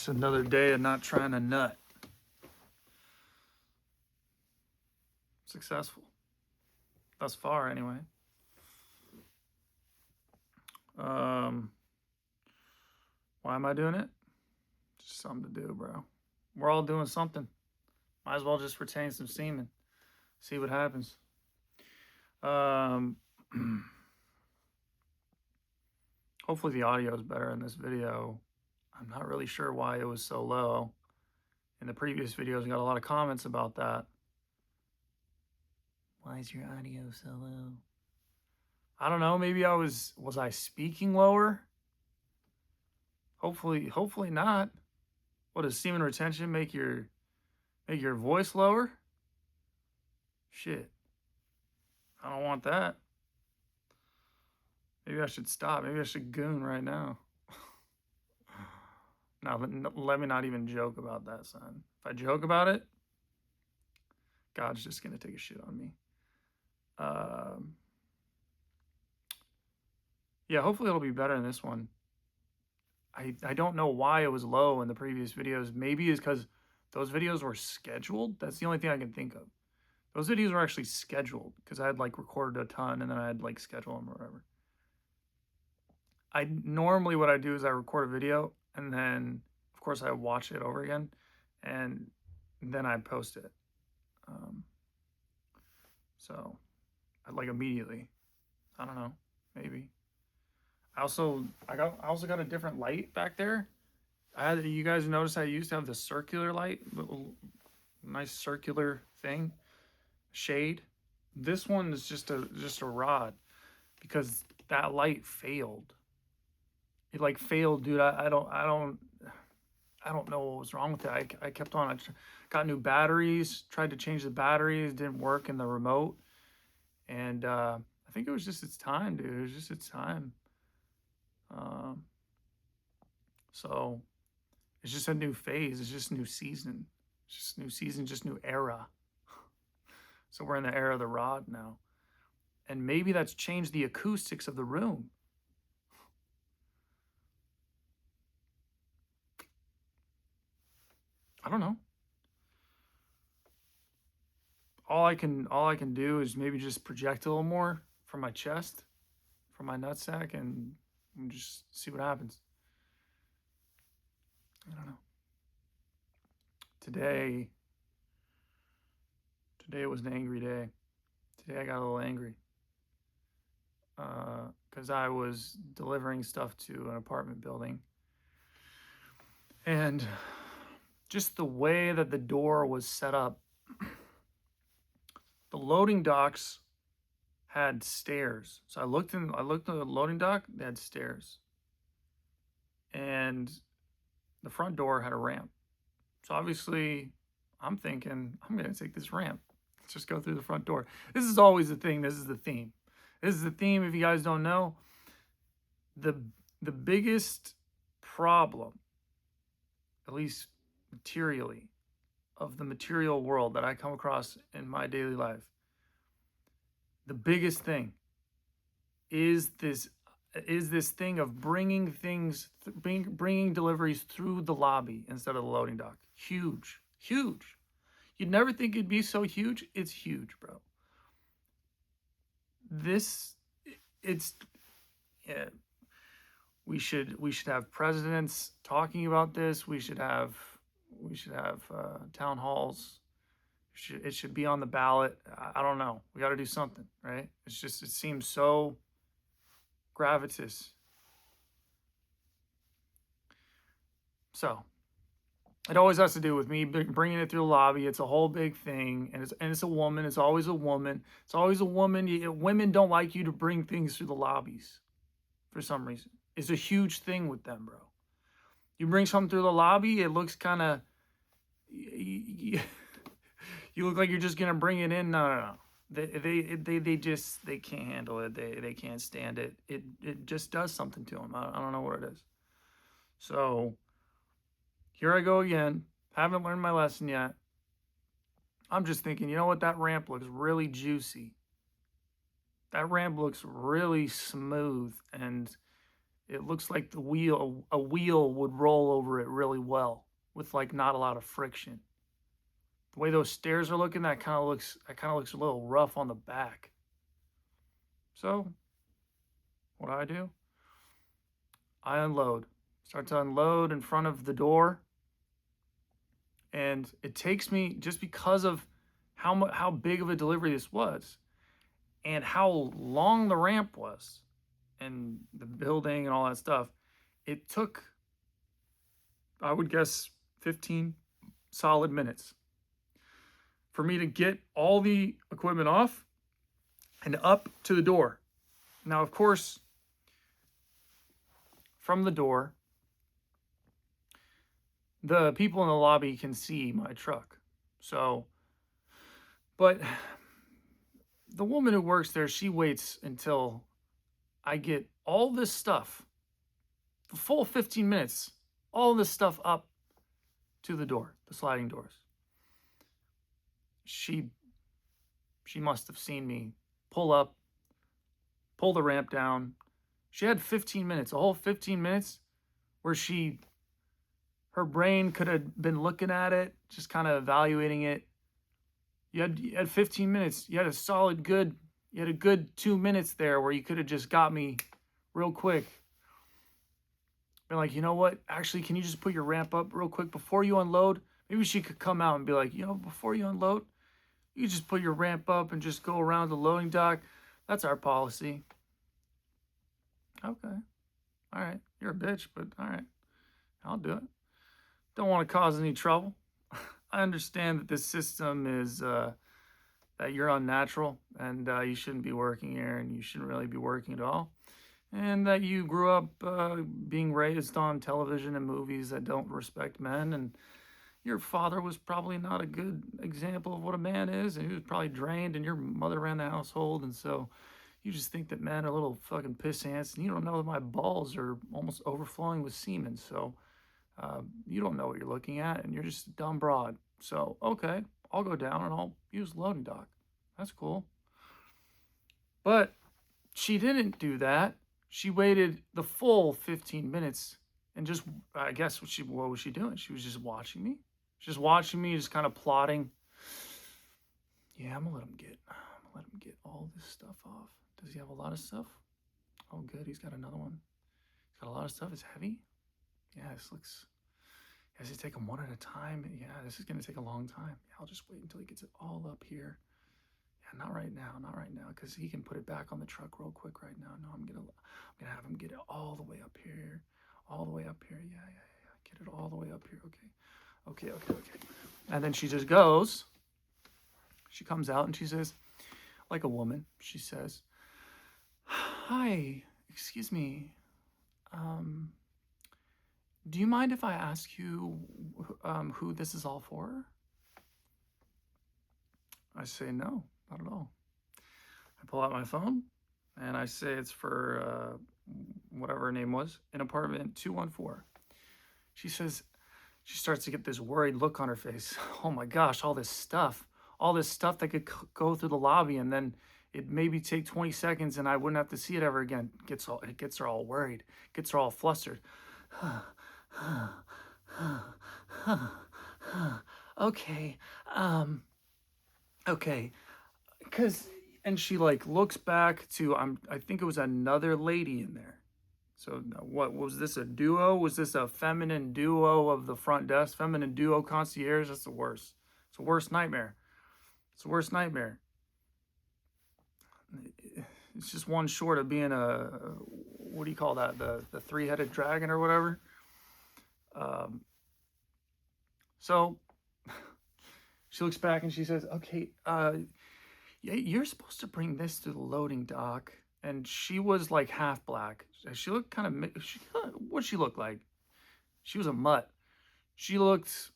Just another day of not trying to nut. Successful. Thus far, anyway. Why am I doing it? Just something to do, bro. We're all doing something. Might as well just retain some semen. See what happens. Hopefully the audio is better in this video. I'm not really sure why it was so low. In the previous videos, I got a lot of comments about that. Why is your audio so low? I don't know. Maybe was I speaking lower? Hopefully not. What does semen retention make your voice lower? Shit. I don't want that. Maybe I should stop. Maybe I should goon right now. Now, let me not even joke about that, son. If I joke about it, God's just going to take a shit on me. Yeah, hopefully it'll be better in this one. I don't know why it was low in the previous videos. Maybe it's because those videos were scheduled. That's the only thing I can think of. Those videos were actually scheduled because I had like recorded a ton and then I had like schedule them or whatever. Normally what I do is I record a video and then of course I watch it over again and then I post it. So I like immediately. I don't know, maybe. I also got a different light back there. You guys notice I used to have the circular light, little nice circular thing, shade. This one is just a rod because that light failed. It like failed, dude. I don't know what was wrong with it. I kept on. I got new batteries. Tried to change the batteries. Didn't work in the remote. And I think it was just its time, dude. It was just its time. So it's just a new phase. It's just a new season. It's just new season, just new era. So we're in the era of the rod now. And maybe that's changed the acoustics of the room. I don't know. All I can do is maybe just project a little more from my chest, from my nutsack, and just see what happens. I don't know. Today was an angry day. Today I got a little angry because I was delivering stuff to an apartment building, and just the way that the door was set up, the loading docks had stairs. So I looked at the loading dock, they had stairs. And the front door had a ramp. So obviously I'm thinking, I'm gonna take this ramp. Let's just go through the front door. This is always the thing, this is the theme. This is the theme, if you guys don't know. The biggest problem, at least materially, of the material world that I come across in my daily life, the biggest thing is this thing of bringing deliveries through the lobby instead of the loading dock. Huge. You'd never think it'd be so huge. It's huge, bro. We should have presidents talking about this. We should have town halls. It should be on the ballot. I don't know. We got to do something, right? It seems so gravitas. So it always has to do with me bringing it through the lobby. It's a whole big thing, and it's a woman. It's always a woman. It's always a woman. Women don't like you to bring things through the lobbies for some reason. It's a huge thing with them, bro. You bring something through the lobby, it looks kind of... You look like you're just gonna bring it in. No. They can't handle it. They can't stand it. It just does something to them. I don't know what it is. So here I go again. Haven't learned my lesson yet. I'm just thinking, you know what? That ramp looks really juicy. That ramp looks really smooth, and It looks like a wheel would roll over it really well with like not a lot of friction. The way those stairs are looking, that kind of looks a little rough on the back. So what do? I unload. Start to unload in front of the door, and it takes me, just because of how big of a delivery this was, and how long the ramp was, and the building and all that stuff. It took, I would guess, 15 solid minutes for me to get all the equipment off and up to the door. Now, of course, from the door, the people in the lobby can see my truck. So, but the woman who works there, she waits until I get all this stuff, the full 15 minutes, all this stuff up to the door, the sliding doors. She must have seen me pull up, pull the ramp down. She had 15 minutes, a whole 15 minutes where her brain could have been looking at it, just kind of evaluating it. You had 15 minutes. You had a good 2 minutes there where you could have just got me real quick. Been like, you know what? Actually, can you just put your ramp up real quick before you unload? Maybe she could come out and be like, before you unload, you just put your ramp up and just go around the loading dock. That's our policy. Okay. All right. You're a bitch, but all right. I'll do it. Don't want to cause any trouble. I understand that this system is that you're unnatural and you shouldn't be working here and you shouldn't really be working at all. And that you grew up being raised on television and movies that don't respect men. And your father was probably not a good example of what a man is. And he was probably drained, and your mother ran the household. And so you just think that men are little fucking piss ants. And you don't know that my balls are almost overflowing with semen. So you don't know what you're looking at, and you're just a dumb broad. So, okay, I'll go down and I'll use loading dock. That's cool. But she didn't do that. She waited the full 15 minutes and just, I guess, what was she doing? She was just watching me. Just kind of plotting. Yeah, I'm gonna let him get all this stuff off. Does he have a lot of stuff? Oh, good. He's got another one. He's got a lot of stuff. It's heavy. Yeah, this looks. Has to take them one at a time. Yeah, this is gonna take a long time. Yeah, I'll just wait until he gets it all up here. Yeah, not right now, because he can put it back on the truck real quick right now. No, I'm gonna have him get it all the way up here, Yeah. Get it all the way up here. Okay. And then she just goes. She comes out and she says, like a woman, she says, "Hi, excuse me. Do you mind if I ask you who this is all for?" I say, "No, not at all." I pull out my phone and I say it's for whatever her name was, in apartment 214. She starts to get this worried look on her face. Oh my gosh, all this stuff that could go through the lobby, and then it maybe take 20 seconds and I wouldn't have to see it ever again. It gets her all worried, gets her all flustered. Okay, okay, and she like looks back to, I think it was another lady in there. So what was this, a duo? Was this a feminine duo of the front desk? Feminine duo concierge? That's the worst. It's the worst nightmare. It's just one short of being what do you call that? The three-headed dragon or whatever. So she looks back and she says, "Okay, you're supposed to bring this to the loading dock." And she was like half black. She looked kind of, what'd she look like? She was a mutt. She looked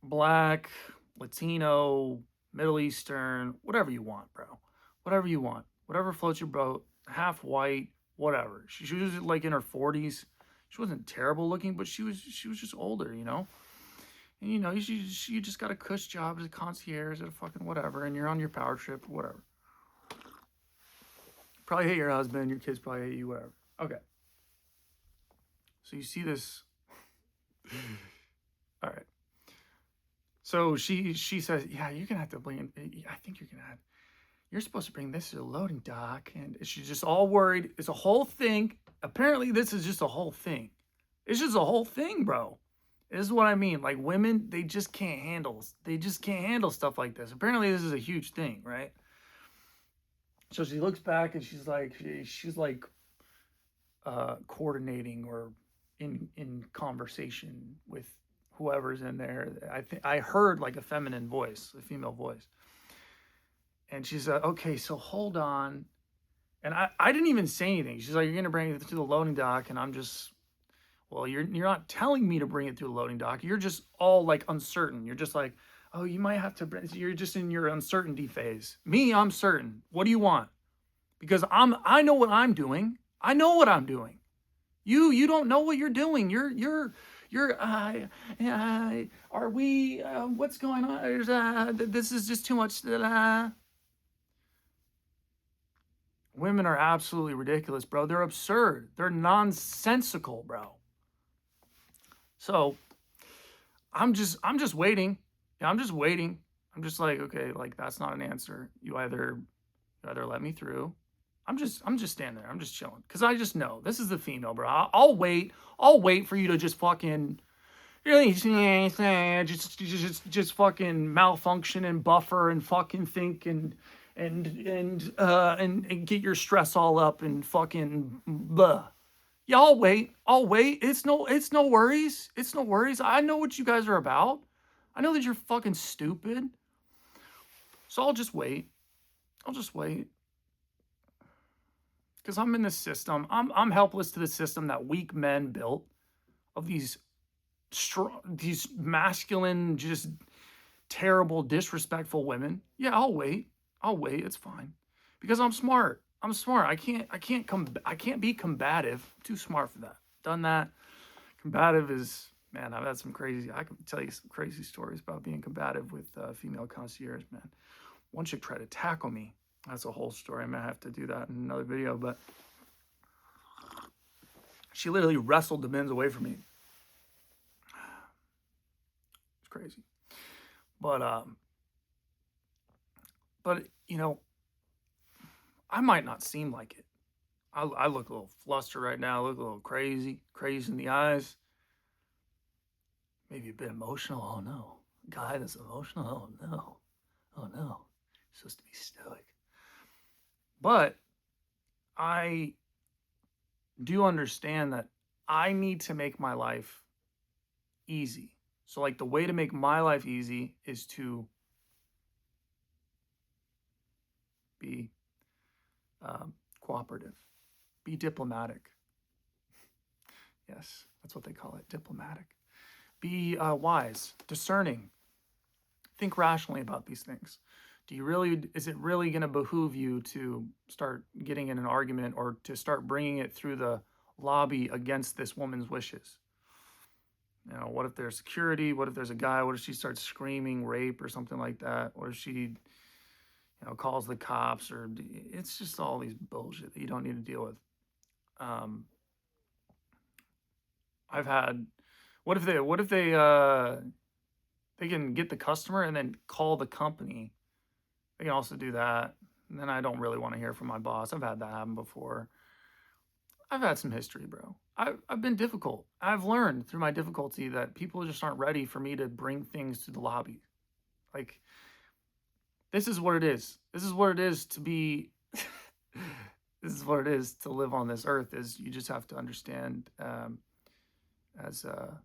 black, Latino, Middle Eastern, whatever you want, bro. Whatever you want. Whatever floats your boat. Half white, whatever. She was like in her 40s. She wasn't terrible looking, but she was just older, you know? And you know, you just got a cush job as a concierge at a fucking whatever, and you're on your power trip, whatever. Probably hate your husband, your kids probably hate you, whatever. Okay. So you see this. All right. So she says, yeah, you're gonna have to bring. I think you're supposed to bring this to the loading dock, and she's just all worried. It's a whole thing. Apparently, this is just a whole thing. It's just a whole thing, bro. This is what I mean. Like women, they just can't handle. They just can't handle stuff like this. Apparently, this is a huge thing, right? So she looks back and she's like coordinating or in conversation with whoever's in there. I heard like a feminine voice, a female voice, and she said, "Okay, so hold on." And I didn't even say anything. She's like, "You're gonna bring it to the loading dock," and I'm just, well, you're not telling me to bring it to the loading dock. You're just all like uncertain. You're just like, oh, you might have to. You're just in your uncertainty phase. Me, I'm certain. What do you want? Because I know what I'm doing. I know what I'm doing. You don't know what you're doing. Are we? What's going on? This is just too much. Women are absolutely ridiculous, bro. They're absurd. They're nonsensical, bro. So I'm just waiting. Yeah, I'm just waiting. I'm just like, okay, like that's not an answer. You either let me through. I'm just standing there. I'm just chilling because I just know this is the female, bro. I'll wait. I'll wait for you to just fucking really just fucking malfunction and buffer and fucking think and get your stress all up and fucking blah. Yeah, I'll wait. I'll wait. It's no worries. It's no worries. I know what you guys are about. I know that you're fucking stupid. So I'll just wait. I'll just wait. Because I'm in this system. I'm helpless to the system that weak men built of these masculine, just terrible, disrespectful women. Yeah, I'll wait. I'll wait. It's fine. Because I'm smart. I'm smart. I can't be combative. I'm too smart for that. Done that. Combative is, man, I've had some crazy, I can tell you some crazy stories about being combative with female concierge, man. One chick tried to tackle me. That's a whole story. I might have to do that in another video, but she literally wrestled the men's away from me. It's crazy. But you know, I might not seem like it. I look a little flustered right now. I look a little crazy in the eyes. Maybe a bit emotional. Oh no, guy that's emotional. Oh no, oh no. You're supposed to be stoic. But I do understand that I need to make my life easy. So like the way to make my life easy is to be cooperative, be diplomatic. Yes, that's what they call it, diplomatic. Be wise, discerning. Think rationally about these things. Is it really going to behoove you to start getting in an argument or to start bringing it through the lobby against this woman's wishes? You know, what if there's security? What if there's a guy? What if she starts screaming rape or something like that? Or if she, calls the cops? Or it's just all these bullshit that you don't need to deal with. I've had, what if they can get the customer and then call the company? They can also do that. And then I don't really want to hear from my boss. I've had that happen before. I've had some history, bro. I've been difficult. I've learned through my difficulty that people just aren't ready for me to bring things to the lobby. Like, this is what it is. This is what it is to be, this is what it is to live on this earth, is you just have to understand as a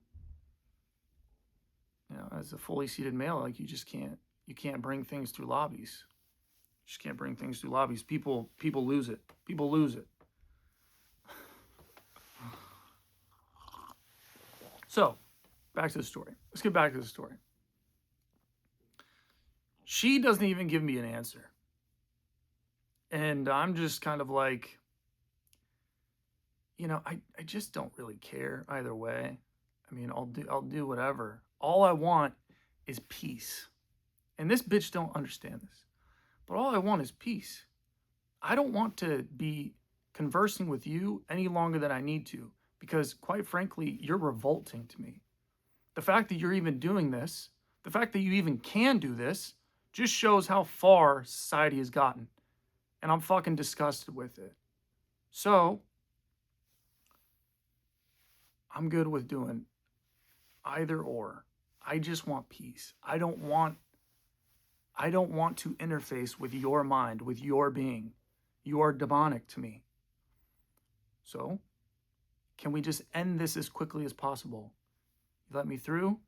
fully seated male, like you can't bring things through lobbies. You just can't bring things through lobbies. People lose it. People lose it. So, back to the story. Let's get back to the story. She doesn't even give me an answer. And I'm just kind of like, I just don't really care either way. I mean, I'll do whatever. All I want is peace. And this bitch don't understand this. But all I want is peace. I don't want to be conversing with you any longer than I need to, because quite frankly, you're revolting to me. The fact that you're even doing this, the fact that you even can do this, just shows how far society has gotten. And I'm fucking disgusted with it. So, I'm good with doing either or. I just want peace. I don't want to interface with your mind, with your being. You are demonic to me. So, can we just end this as quickly as possible? You let me through,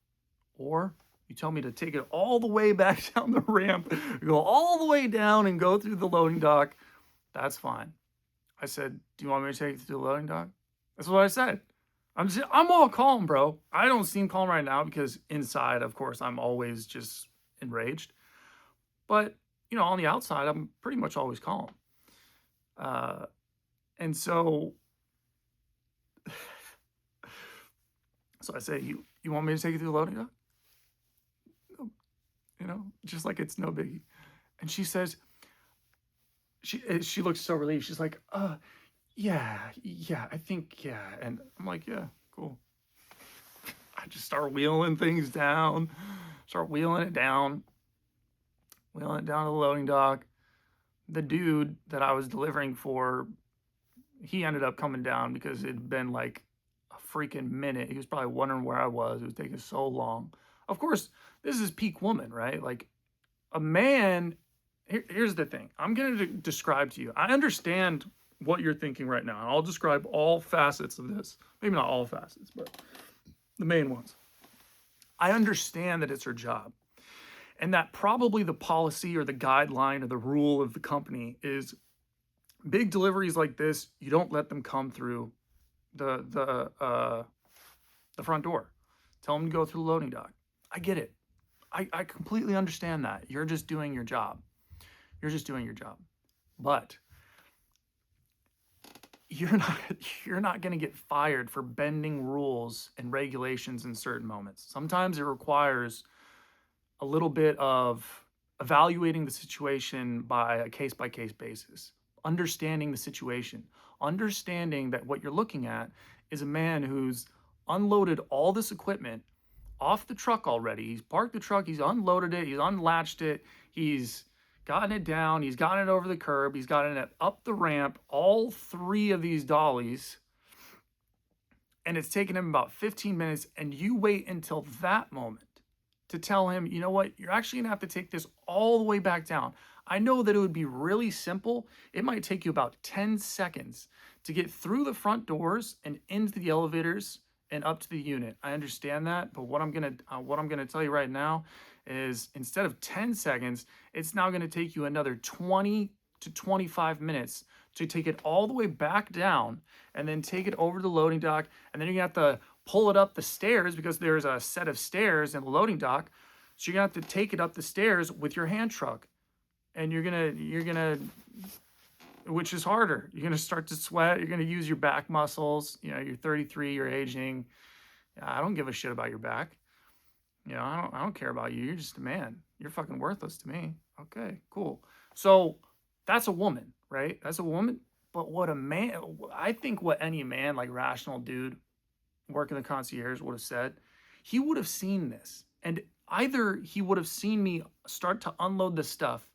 or you tell me to take it all the way back down the ramp, go all the way down and go through the loading dock. That's fine. I said, do you want me to take you through the loading dock? That's what I said. I'm all calm, bro. I don't seem calm right now because inside, of course, I'm always just enraged. But, on the outside, I'm pretty much always calm. And so I say, you want me to take you through the loading dock? Just like it's no biggie. And she says, she looks so relieved. She's like, yeah, I think, yeah. And I'm like, yeah, cool. I just start wheeling things down, wheeling it down to the loading dock. The dude that I was delivering for, he ended up coming down because it'd been like a freaking minute. He was probably wondering where I was. It was taking so long. Of course, this is peak woman, right? Like a man, here's the thing. I'm going to describe to you. I understand what you're thinking right now. And I'll describe all facets of this. Maybe not all facets, but the main ones. I understand that it's her job. And that probably the policy or the guideline or the rule of the company is big deliveries like this, you don't let them come through the front door. Tell them to go through the loading dock. I get it. I completely understand that. You're just doing your job. But you're not going to get fired for bending rules and regulations in certain moments. Sometimes it requires a little bit of evaluating the situation by a case-by-case basis, understanding the situation, understanding that what you're looking at is a man who's unloaded all this equipment off the truck already. He's parked the truck, he's unloaded it, he's unlatched it, he's gotten it down, he's gotten it over the curb, he's gotten it up the ramp, all 3 of these dollies, and it's taken him about 15 minutes, and you wait until that moment to tell him, you know what, you're actually gonna have to take this all the way back down. I know that it would be really simple. It might take you about 10 seconds to get through the front doors and into the elevators and up to the unit. I understand that, but what I'm gonna tell you right now is instead of 10 seconds, it's now gonna take you another 20 to 25 minutes to take it all the way back down and then take it over to the loading dock, and then you're gonna have to pull it up the stairs because there's a set of stairs in the loading dock. So you're gonna have to take it up the stairs with your hand truck, and you're gonna, which is harder. You're gonna start to sweat. You're gonna use your back muscles. You're 33. You're aging. I don't give a shit about your back. I don't care about you. You're just a man. You're fucking worthless to me. Okay, cool. So that's a woman, right? That's a woman. But what a man, I think what any man, like rational dude working the concierge would have said, he would have seen this. And either he would have seen me start to unload the stuff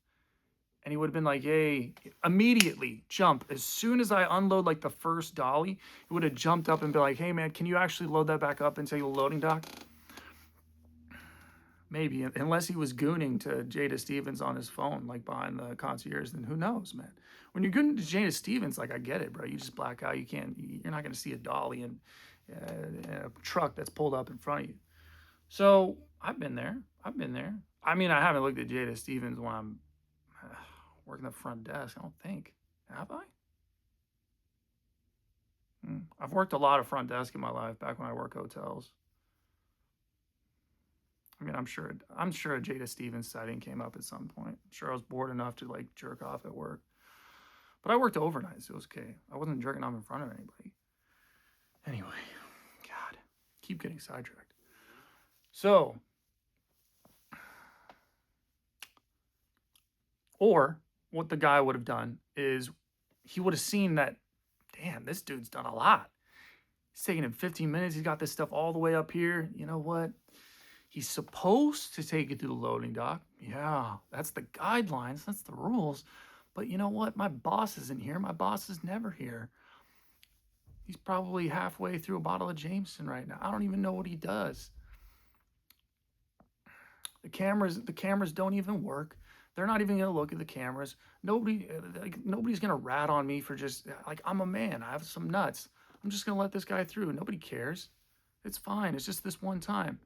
and he would have been like, hey, immediately jump. As soon as I unload like the first dolly, he would have jumped up and be like, hey man, can you actually load that back up and take the loading dock? Maybe, unless he was gooning to Jada Stevens on his phone, like behind the concierge, then who knows, man. When you're gooning to Jada Stevens, like I get it, bro. You just black out. You're not going to see a dolly and a truck that's pulled up in front of you. So I've been there. I mean, I haven't looked at Jada Stevens when I'm working the front desk. I don't think. Have I? I've worked a lot of front desk in my life back when I worked hotels. I mean, I'm sure a Jada Stevens sighting came up at some point. I'm sure I was bored enough to like jerk off at work. But I worked overnight, so it was okay. I wasn't jerking off in front of anybody. Anyway, God, keep getting sidetracked. So, or what the guy would have done is he would have seen that, damn, this dude's done a lot. It's taking him 15 minutes. He's got this stuff all the way up here. You know what? He's supposed to take it to the loading dock. Yeah, that's the guidelines. That's the rules. But you know what? My boss isn't here. My boss is never here. He's probably halfway through a bottle of Jameson right now. I don't even know what he does. The cameras don't even work. They're not even gonna look at the cameras. Nobody's gonna rat on me for just like, I'm a man. I have some nuts. I'm just gonna let this guy through. Nobody cares. It's fine. It's just this one time,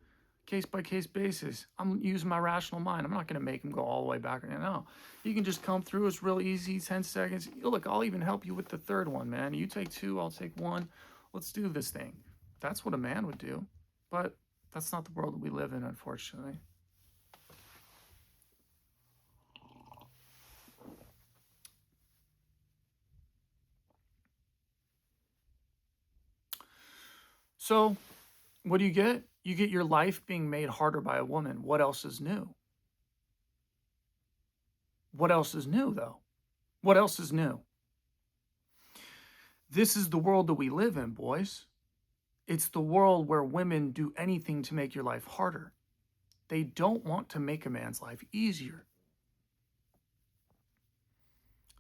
case by case basis. I'm using my rational mind. I'm not gonna make him go all the way back. No, you can just come through. It's real easy. 10 seconds. Look, I'll even help you with the third one, man. You take 2. I'll take 1. Let's do this thing. That's what a man would do. But that's not the world that we live in, unfortunately. So, what do you get? You get your life being made harder by a woman. What else is new? What else is new, though? What else is new? This is the world that we live in, boys. It's the world where women do anything to make your life harder. They don't want to make a man's life easier.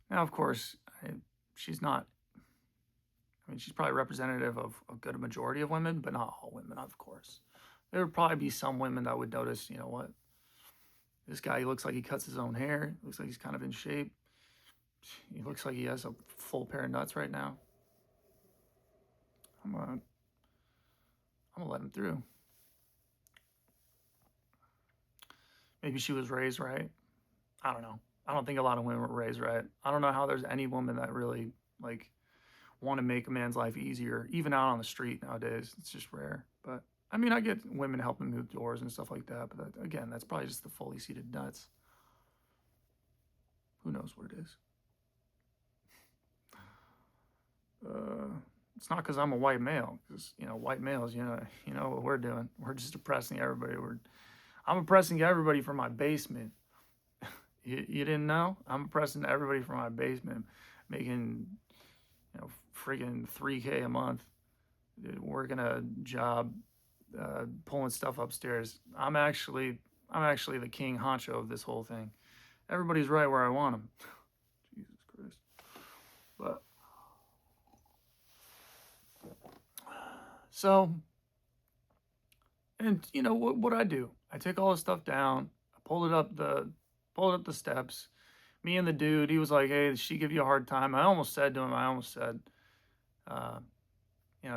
Now, of course, she's not. I mean, she's probably representative of a good majority of women, but not all women, of course. There would probably be some women that would notice, you know what? This guy, he looks like he cuts his own hair. Looks like he's kind of in shape. He looks like he has a full pair of nuts right now. I'm gonna let him through. Maybe she was raised right. I don't know. I don't think a lot of women were raised right. I don't know how there's any woman that really like want to make a man's life easier, even out on the street nowadays. It's just rare. But I mean, I get women helping move doors and stuff like that. But that, again, that's probably just the fully seated nuts. Who knows what it is? It's not because I'm a white male. Because white males, you know what we're doing. We're just oppressing everybody. I'm oppressing everybody from my basement. You didn't know? I'm oppressing everybody from my basement, making freaking $3K a month, working a job, pulling stuff upstairs. I'm actually the king honcho of this whole thing. Everybody's right where I want them. Jesus Christ. But so, and what I do? I take all this stuff down. I pulled it up the steps. Me and the dude, he was like, "Hey, did she give you a hard time?" I almost said to him, uh,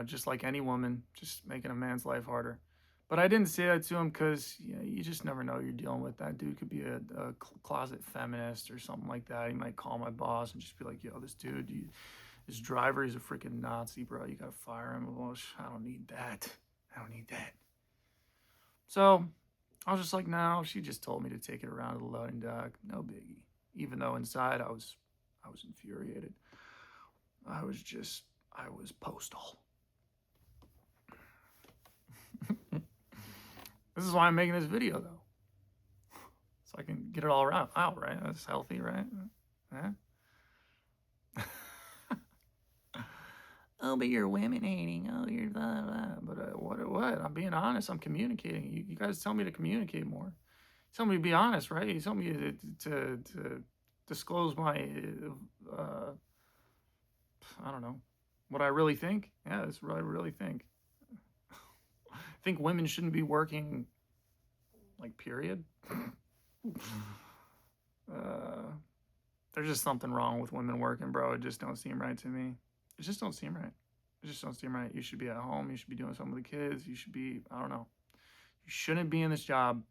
just like any woman, just making a man's life harder. But I didn't say that to him because you just never know you're dealing with. That dude could be a closet feminist or something like that. He might call my boss and just be like, "Yo, this dude, this driver, he's a freaking Nazi, bro. You gotta fire him." Well, I don't need that. I don't need that. So I was just like, no, she just told me to take it around to the loading dock. No biggie. Even though inside I was infuriated. I was postal. This is why I'm making this video, though. So I can get it all out, right? That's healthy, right? Yeah. Oh, but you're women hating. Oh, you're blah, blah. But what? I'm being honest. I'm communicating. You guys tell me to communicate more. You tell me to be honest, right? You tell me to disclose my, I don't know, what I really think. Yeah, that's what I really think. I think women shouldn't be working, like, period. There's just something wrong with women working, bro. It just don't seem right to me. It just don't seem right. It just don't seem right. You should be at home. You should be doing something with the kids. You should be, I don't know. You shouldn't be in this job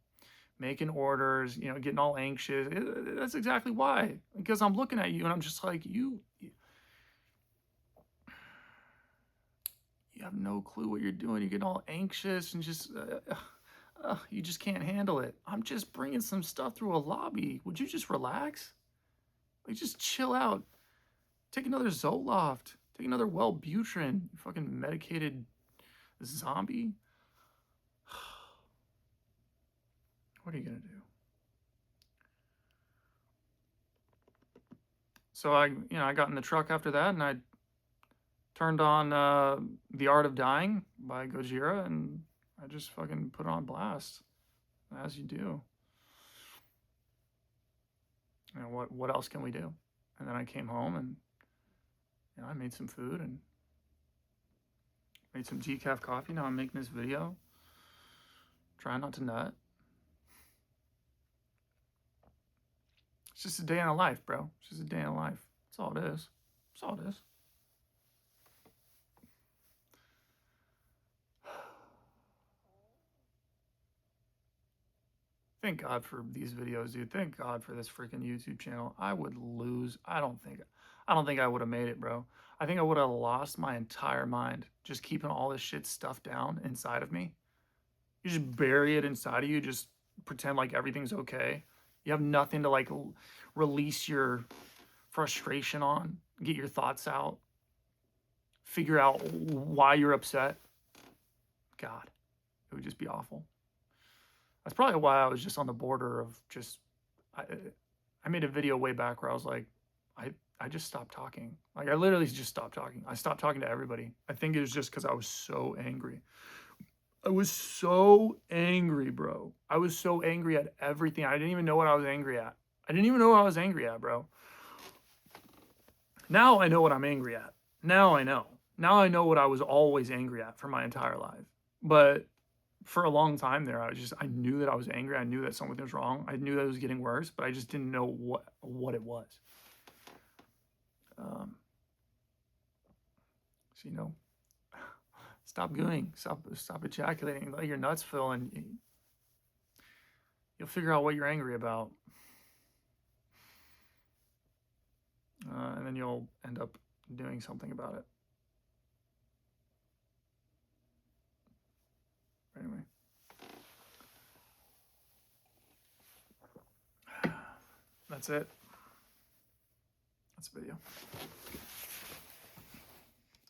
making orders, getting all anxious. That's exactly why. Because I'm looking at you and I'm just like, you have no clue what you're doing. You're getting all anxious and just, you just can't handle it. I'm just bringing some stuff through a lobby. Would you just relax? Like, just chill out. Take another Zoloft. Take another Wellbutrin. You fucking medicated zombie. What are you gonna do? So I got in the truck after that, and I turned on The Art of Dying by Gojira, and I just fucking put it on blast, as you do. You know, what else can we do? And then I came home and I made some food and made some decaf coffee. Now I'm making this video. Try not to nut. It's just a day in the life, bro. It's just a day in the life. That's all it is. That's all it is. Thank God for these videos, dude. Thank God for this freaking YouTube channel. I would lose. I don't think I would have made it, bro. I think I would have lost my entire mind just keeping all this shit stuffed down inside of me. You just bury it inside of you, just pretend like everything's okay. You have nothing to like release your frustration on, get your thoughts out, figure out why you're upset. God, it would just be awful. That's probably why I was just on the border of just, I made a video way back where I was like, I just stopped talking. Like, I literally just stopped talking. I stopped talking to everybody. I think it was just because I was so angry. I was so angry, bro. I was so angry at everything. I didn't even know what I was angry at. I didn't even know what I was angry at, bro. Now I know what I'm angry at. Now I know. Now I know what I was always angry at for my entire life. But for a long time there, I knew that I was angry. I knew that something was wrong. I knew that it was getting worse, but I just didn't know what it was. So, you know, stop gooing, stop ejaculating, let your nuts fill, and you'll figure out what you're angry about. And then you'll end up doing something about it. Anyway. That's it. That's the video.